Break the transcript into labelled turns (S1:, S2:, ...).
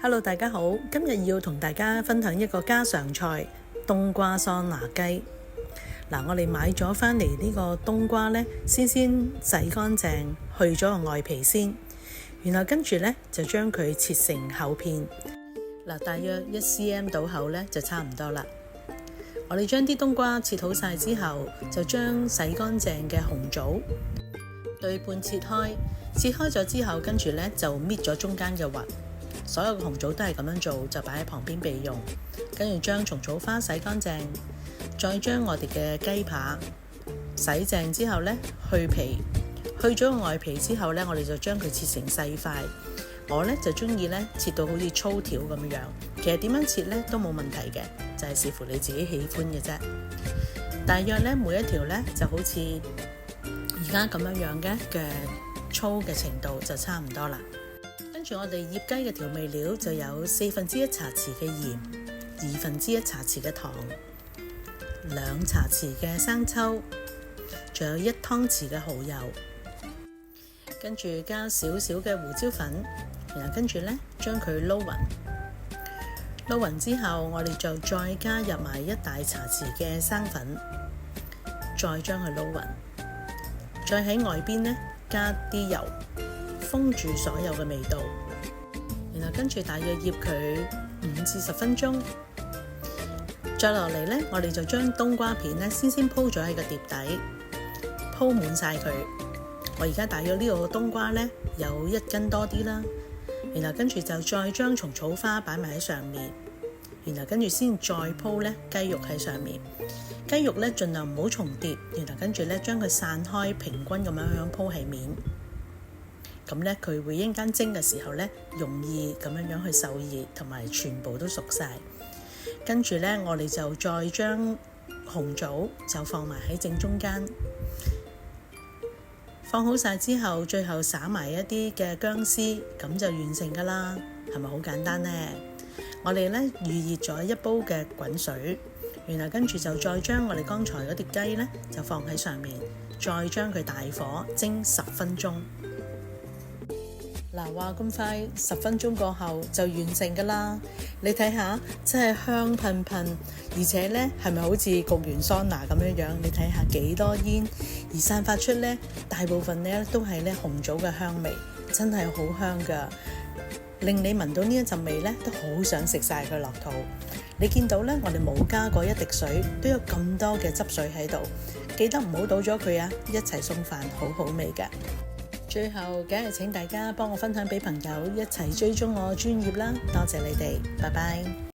S1: Hello， 大家好，今日要同大家分享一個家常菜冬瓜桑拿雞。我哋買咗返嚟呢個冬瓜呢，先洗乾淨，去咗個外皮先，然後跟住呢，就將佢切成厚片，大約1cm 到厚呢，就差唔多啦。我哋將啲冬瓜切好晒之後，就將洗乾淨嘅紅棗對半切開咗之後，跟住呢，就搣咗中間嘅核。所有嘅紅棗都係咁樣做，就擺喺旁邊備用。跟住將蟲草花洗乾淨，再將我哋嘅雞扒洗淨之後呢，去皮，去咗個外皮之後呢，我哋就將佢切成細塊。我呢就中意呢切到好似粗條咁樣，其實點樣切呢都冇問題嘅，就係視乎你自己喜歡嘅啫。大約呢每一條呢就好似而家咁樣嘅粗嘅程度就差唔多啦。跟住我哋醃雞嘅調味料就有1/4茶匙嘅鹽，1/2茶匙嘅糖，2茶匙嘅生抽，仲有1湯匙嘅蠔油，跟住加少少嘅胡椒粉，然後跟住呢將佢撈勻之後，我哋就再加入埋1大茶匙嘅生粉，再將佢撈勻，再喺外邊呢加啲油，封住所有嘅味道，然後跟住大約醃佢5至10分鐘。再落嚟呢，我哋就將冬瓜片呢先鋪咗喺個碟底，鋪滿晒佢。我而家大約呢個冬瓜呢有1斤多啲啦，然後跟住就再將蟲草花擺埋喺上面，然後跟住先再鋪呢雞肉喺上面。雞肉呢盡量唔好重疊，然後跟住呢將佢散開，平均咁樣鋪喺面。咁呢，佢會一陣間蒸嘅時候呢，容易咁樣去受熱，同埋全部都熟晒。跟住呢，我哋就再將紅棗就放埋喺正中間，放好晒之後，最後撒埋一啲嘅薑絲，咁就完成噶啦。係咪好簡單呢？我哋呢預熱咗1煲嘅滾水，然後跟住就再將我哋剛才嗰啲雞呢就放喺上面，再將佢大火蒸10分鐘。話咁快10分鐘過後就完成噶啦，你睇下真係香噴噴，而且呢係咪好似焗完桑拿咁樣？你睇下幾多煙，而散發出呢大部分呢都係呢紅棗嘅香味，真係好香噶，令你聞到呢一陣味呢都好想食晒佢落肚。你見到呢，我哋冇加過1滴水，都有咁多嘅汁水喺度，記得唔好倒咗佢啊，一齊送飯好好味噶。最後梗係請大家幫我分享俾朋友，一齊追蹤我專頁啦，多謝你哋，拜拜。